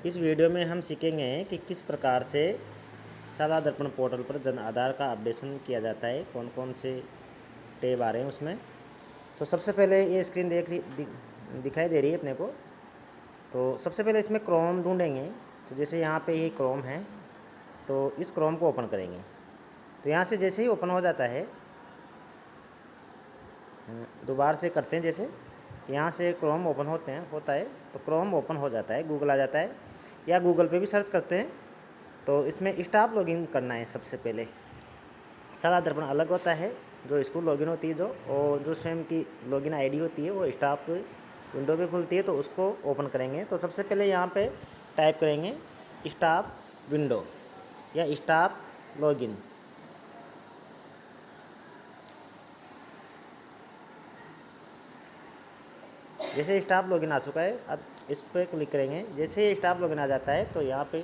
इस वीडियो में हम सीखेंगे कि किस प्रकार से शाला दर्पण पोर्टल पर जन आधार का अपडेशन किया जाता है, कौन कौन से टैब आ रहे हैं उसमें। तो सबसे पहले ये स्क्रीन दिखाई दे रही है अपने को। तो सबसे पहले इसमें क्रोम ढूंढेंगे। तो जैसे यहाँ पे ये क्रोम है, तो इस क्रोम को ओपन करेंगे। तो यहाँ से जैसे ही ओपन हो जाता है, दोबारा से करते हैं, जैसे यहाँ से क्रोम ओपन होता है तो क्रोम ओपन हो जाता है, गूगल आ जाता है, या गूगल पे भी सर्च करते हैं। तो इसमें स्टाफ लॉगिन करना है सबसे पहले। शाला दर्पण अलग होता है, जो स्कूल लॉगिन होती है और जो स्वयं की लॉगिन आईडी होती है वो स्टाफ विंडो पे खुलती है, तो उसको ओपन करेंगे। तो सबसे पहले यहाँ पे टाइप करेंगे स्टाफ विंडो या स्टाफ लॉगिन। जैसे स्टाफ लॉगिन आ चुका है, अब इस पर क्लिक करेंगे। जैसे ही स्टाफ लॉगिन आ जाता है तो यहाँ पे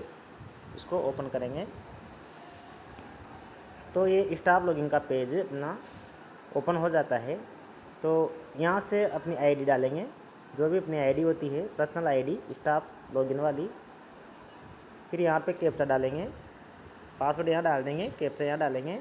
इसको ओपन करेंगे। तो ये स्टाफ लॉगिन का पेज अपना ओपन हो जाता है। तो यहाँ से अपनी आईडी डालेंगे, जो भी अपनी आईडी होती है, पर्सनल आईडी स्टाफ लॉगिन वाली। फिर यहाँ पे कैप्चा डालेंगे, पासवर्ड यहाँ डाल देंगे, कैप्चा यहाँ डालेंगे।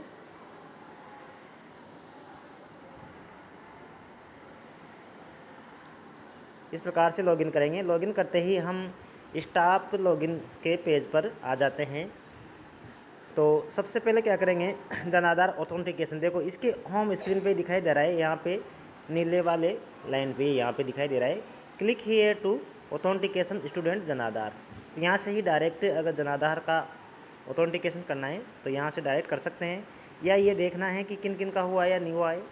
इस प्रकार से लॉगिन करेंगे। लॉगिन करते ही हम स्टाफ लॉगिन के पेज पर आ जाते हैं। तो सबसे पहले क्या करेंगे, जन आधार ऑथेंटिकेशन। देखो इसके होम स्क्रीन पे दिखाई दे रहा है, यहाँ पे नीले वाले लाइन पे यहाँ पे दिखाई दे रहा है click here to authentication student Jan Aadhaar. तो यहाँ से ही डायरेक्ट अगर जन आधार का ऑथेंटिकेशन करना है तो यहाँ से डायरेक्ट कर सकते हैं, या ये देखना है कि किन किन का हुआ है या नहीं हुआ है,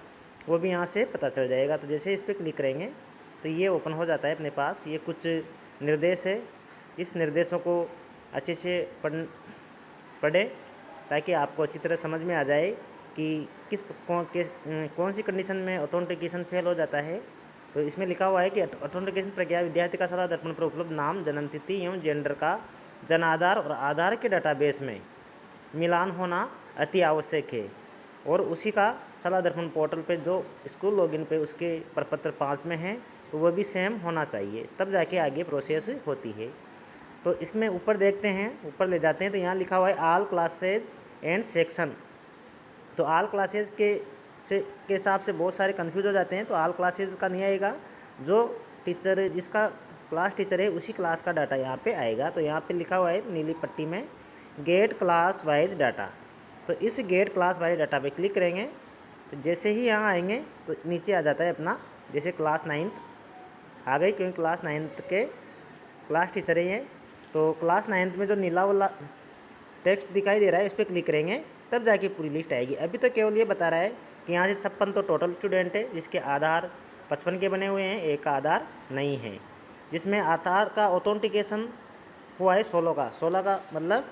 वो भी यहाँ से पता चल जाएगा। तो जैसे इस पर क्लिक करेंगे तो ये ओपन हो जाता है अपने पास। ये कुछ निर्देश है, इस निर्देशों को अच्छे से पढ़ें ताकि आपको अच्छी तरह समझ में आ जाए कि कौन सी कंडीशन में ऑथेंटिकेशन फेल हो जाता है। तो इसमें लिखा हुआ है कि ऑथेंटिकेशन प्रक्रिया विद्यार्थी का शाला दर्पण पर उपलब्ध नाम, जन्म तिथि एवं जेंडर का जन आधार और आधार के डाटाबेस में मिलान होना अति आवश्यक है, और उसी का शाला दर्पण पोर्टल पे जो स्कूल लॉगिन पे उसके प्रपत्र 5 में है, तो वो भी सेम होना चाहिए, तब जाके आगे प्रोसेस होती है। तो इसमें ऊपर देखते हैं, ऊपर ले जाते हैं तो यहाँ लिखा हुआ है ऑल क्लासेज एंड सेक्शन। तो ऑल क्लासेज के हिसाब से बहुत सारे कंफ्यूज हो जाते हैं। तो ऑल क्लासेज का नहीं आएगा, जो टीचर जिसका क्लास टीचर है उसी क्लास का डाटा यहाँ पे आएगा। तो यहाँ पे लिखा हुआ है नीली पट्टी में गेट क्लास वाइज डाटा। तो इस गेट क्लास वाइज डाटा पे क्लिक करेंगे। तो जैसे ही यहाँ आएंगे तो नीचे आ जाता है अपना, जैसे क्लास 9th आ गई, क्योंकि क्लास 9th के क्लास टीचर है ये। तो क्लास 9th में जो नीला वाला टेक्स्ट दिखाई दे रहा है, इस पर क्लिक करेंगे, तब जाके पूरी लिस्ट आएगी। अभी तो केवल ये बता रहा है कि यहाँ से 56 तो टोटल स्टूडेंट है, जिसके आधार 55 के बने हुए हैं, एक का आधार नहीं है। जिसमें आधार का ऑथेंटिकेशन हुआ है 16 का मतलब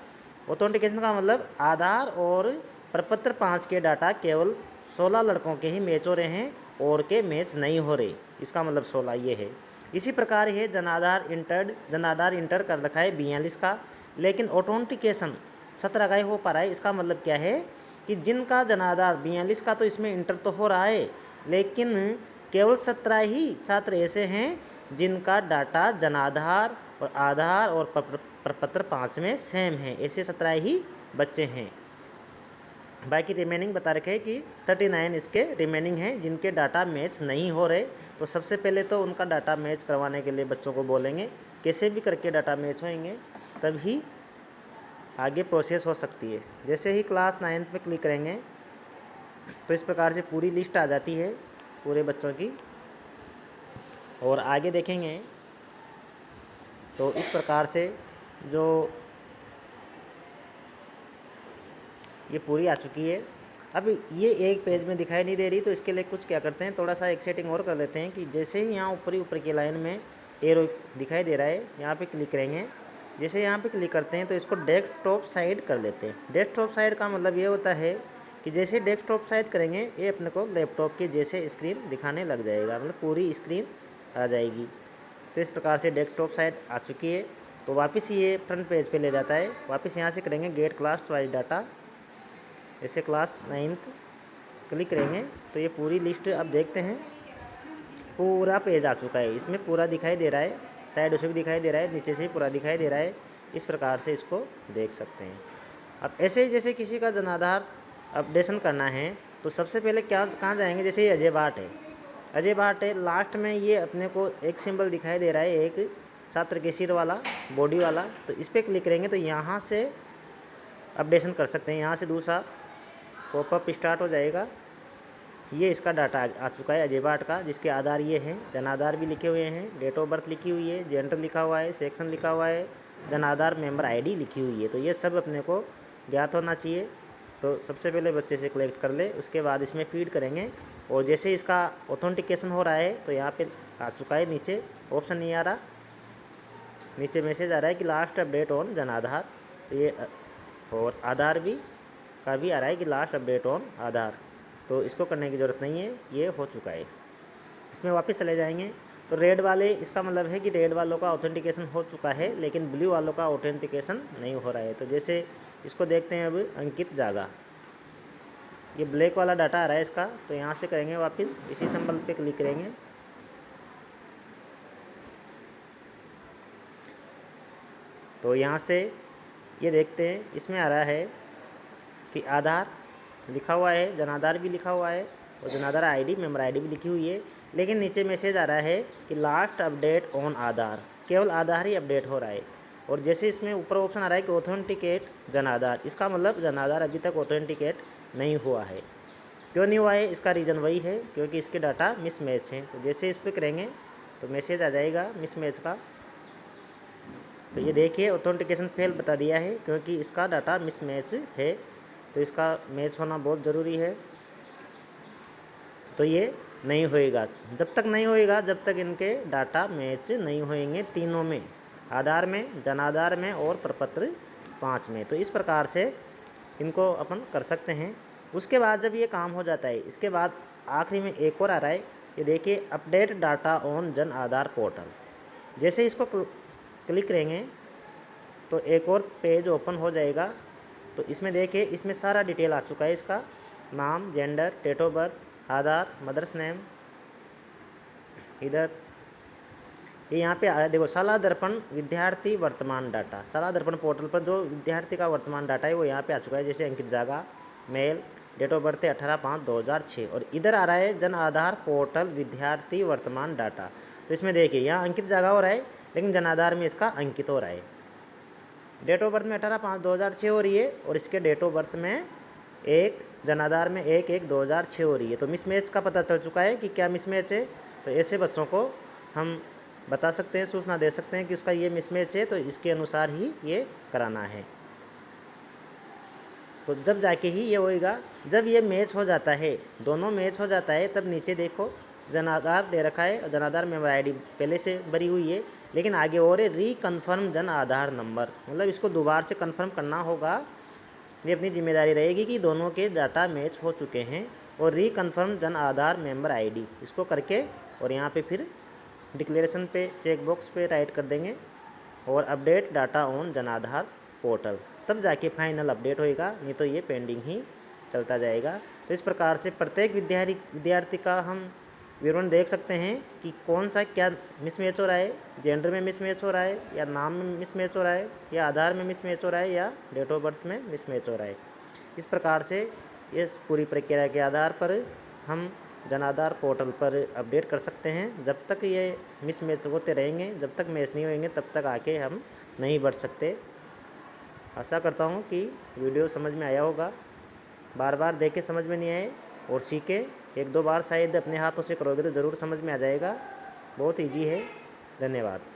ऑथेंटिकेशन का मतलब आधार और प्रपत्र 5 के डाटा केवल 16 लड़कों के ही मैच हो रहे हैं, और के मैच नहीं हो रहे, इसका मतलब 16 ये है। इसी प्रकार है जन आधार इंटर कर रखा है 42 का, लेकिन ऑथेंटिकेशन 17 का ही हो पा रहा है। इसका मतलब क्या है कि जिनका जन आधार 42 का तो इसमें इंटर तो हो रहा है, लेकिन केवल 17 ही छात्र ऐसे हैं जिनका डाटा जन आधार और प्रपत्र 5 में सेम है। ऐसे 17 ही बच्चे हैं। बाकी रिमेनिंग बता रखे कि 39 इसके रिमेनिंग हैं जिनके डाटा मैच नहीं हो रहे। तो सबसे पहले तो उनका डाटा मैच करवाने के लिए बच्चों को बोलेंगे, कैसे भी करके डाटा मैच होंगे तभी आगे प्रोसेस हो सकती है। जैसे ही क्लास 9th में क्लिक करेंगे तो इस प्रकार से पूरी लिस्ट आ जाती है पूरे बच्चों की, और आगे देखेंगे तो इस प्रकार से जो ये पूरी आ चुकी है। अब ये एक पेज में दिखाई नहीं दे रही, तो इसके लिए कुछ क्या करते हैं, थोड़ा सा एक सेटिंग और कर लेते हैं कि जैसे ही यहाँ ऊपर की लाइन में एरो दिखाई दे रहा है, यहाँ पे क्लिक करेंगे। जैसे यहाँ पे क्लिक करते हैं तो इसको डेस्कटॉप साइड कर लेते हैं। डेस्कटॉप साइड का मतलब ये होता है कि जैसे डेस्कटॉप साइड करेंगे ये अपने को लैपटॉप के जैसे स्क्रीन दिखाने लग जाएगा, मतलब पूरी स्क्रीन आ जाएगी। तो इस प्रकार से डेस्कटॉप साइड आ चुकी है। तो वापस ये फ्रंट पेज पे ले जाता है। वापस यहाँ से करेंगे गेट क्लास वाइज डाटा, ऐसे क्लास 9th क्लिक करेंगे तो ये पूरी लिस्ट अब देखते हैं, पूरा पेज आ चुका है। इसमें पूरा दिखाई दे रहा है साइड से भी दिखाई दे रहा है, नीचे से ही पूरा दिखाई दे रहा है। इस प्रकार से इसको देख सकते हैं। अब ऐसे ही जैसे किसी का जनाधार अपडेशन करना है तो सबसे पहले क्या कहाँ जाएंगे, जैसे ये अजय भाट है, अजय भाट है, लास्ट में ये अपने को एक सिंबल दिखाई दे रहा है, एक छात्र के सिर वाला बॉडी वाला, तो इस पर क्लिक करेंगे तो यहाँ से अपडेशन कर सकते हैं। यहाँ से दूसरा पॉपअप स्टार्ट हो जाएगा। ये इसका डाटा आ चुका है अजय भाट का, जिसके आधार ये हैं, जनाधार भी लिखे हुए हैं, डेट ऑफ बर्थ लिखी हुई है, जेंडर लिखा हुआ है, सेक्शन लिखा हुआ है, जनाधार मेंबर आईडी लिखी हुई है। तो ये सब अपने को ज्ञात होना चाहिए। तो सबसे पहले बच्चे से कलेक्ट कर ले, उसके बाद इसमें फीड करेंगे। और जैसे इसका ऑथेंटिकेशन हो रहा है तो यहाँ पे आ चुका है, नीचे ऑप्शन नहीं आ रहा, नीचे मैसेज आ रहा है कि लास्ट अपडेट ऑन जनाधार। तो ये और आधार भी का भी आ रहा है कि लास्ट अपडेट ऑन आधार। तो इसको करने की ज़रूरत नहीं है, ये हो चुका है। इसमें वापस चले जाएंगे तो रेड वाले, इसका मतलब है कि रेड वालों का ऑथेंटिकेशन हो चुका है, लेकिन ब्लू वालों का ऑथेंटिकेशन नहीं हो रहा है। तो जैसे इसको देखते हैं अब, अंकित जागा, ये ब्लैक वाला डाटा आ रहा है इसका, तो यहाँ से करेंगे वापस, इसी सिंबल पे क्लिक करेंगे। तो यहाँ से ये देखते हैं, इसमें आ रहा है कि आधार लिखा हुआ है, जनाधार भी लिखा हुआ है और जनाधार आईडी मेंबर आईडी भी लिखी हुई है, लेकिन नीचे मैसेज आ रहा है कि लास्ट अपडेट ऑन आधार, केवल आधार ही अपडेट हो रहा है। और जैसे इसमें ऊपर ऑप्शन आ रहा है कि ऑथेंटिकेट जनाधार, इसका मतलब जनाधार अभी तक ऑथेंटिकेट नहीं हुआ है। क्यों नहीं हुआ है, इसका रीज़न वही है क्योंकि इसके डाटा मिसमैच हैं। तो जैसे इस पर करेंगे तो मैसेज आ जाएगा मिसमैच का। तो ये देखिए ऑथेंटिकेशन फेल बता दिया है क्योंकि इसका डाटा मिसमैच है। तो इसका मैच होना बहुत ज़रूरी है। तो ये नहीं होएगा, जब तक नहीं होएगा जब तक इनके डाटा मैच नहीं होएंगे तीनों में, आधार में, जनाधार में और प्रपत्र 5 में। तो इस प्रकार से इनको अपन कर सकते हैं। उसके बाद जब ये काम हो जाता है, इसके बाद आखिरी में एक और आ रहा है, ये देखिए update data on Jan Aadhaar portal. जैसे इसको क्लिक करेंगे तो एक और पेज ओपन हो जाएगा। तो इसमें देखिए, इसमें सारा डिटेल आ चुका है, इसका नाम, gender, date of birth, Aadhaar, mother's name, इधर ये यहाँ पे आया देखो, शाला दर्पण विद्यार्थी वर्तमान डाटा, शाला दर्पण पोर्टल पर जो विद्यार्थी का वर्तमान डाटा है वो यहाँ पे आ चुका है। जैसे अंकित जागा, मेल, डेट ऑफ बर्थ है 18/5/2006, और इधर आ रहा है जन आधार पोर्टल विद्यार्थी वर्तमान डाटा। तो इसमें देखिए यहाँ अंकित जागा हो रहा है, लेकिन जन आधार में इसका अंकित हो रहा है। डेट ऑफ बर्थ में 18/5/2006 हो रही है और इसके डेट ऑफ बर्थ में जनाधार में 1/1/2006 हो रही है। तो मिसमैच का पता चल चुका है कि क्या मिसमैच है। तो ऐसे बच्चों को हम बता सकते हैं, सूचना दे सकते हैं कि उसका ये मिसमैच है, तो इसके अनुसार ही ये कराना है। तो जब जाके ही ये होएगा, जब ये मैच हो जाता है, दोनों मैच हो जाता है, तब नीचे देखो जनाधार दे रखा है और जनाधार मेंबर आईडी पहले से भरी हुई है, लेकिन आगे और है रिकन्फर्म जन आधार नंबर, मतलब इसको दोबारा से कन्फर्म करना होगा। ये अपनी जिम्मेदारी रहेगी कि दोनों के डाटा मैच हो चुके हैं। और reconfirm Jan Aadhaar member ID इसको करके और यहाँ पे फिर डिक्लेरेशन पे चेक बॉक्स पे राइट कर देंगे और अपडेट डाटा ऑन जनाधार पोर्टल, तब जाके फाइनल अपडेट होएगा, नहीं तो ये पेंडिंग ही चलता जाएगा। तो इस प्रकार से प्रत्येक विद्यार्थी का हम विवरण देख सकते हैं कि कौन सा क्या मिसमैच हो रहा है, जेंडर में मिसमैच हो रहा है या नाम में मिसमैच हो रहा है या आधार में मिसमैच हो रहा है या डेट ऑफ बर्थ में मिसमैच हो रहा है। इस प्रकार से इस पूरी प्रक्रिया के आधार पर हम जनाधार पोर्टल पर अपडेट कर सकते हैं। जब तक ये मिसमैच होते रहेंगे, जब तक मैच नहीं होंगे, तब तक आके हम नहीं बढ़ सकते। आशा करता हूँ कि वीडियो समझ में आया होगा। बार बार देखे समझ में नहीं आए और सीखे, 1-2 बार शायद अपने हाथों से करोगे तो ज़रूर समझ में आ जाएगा। बहुत ईजी है। धन्यवाद।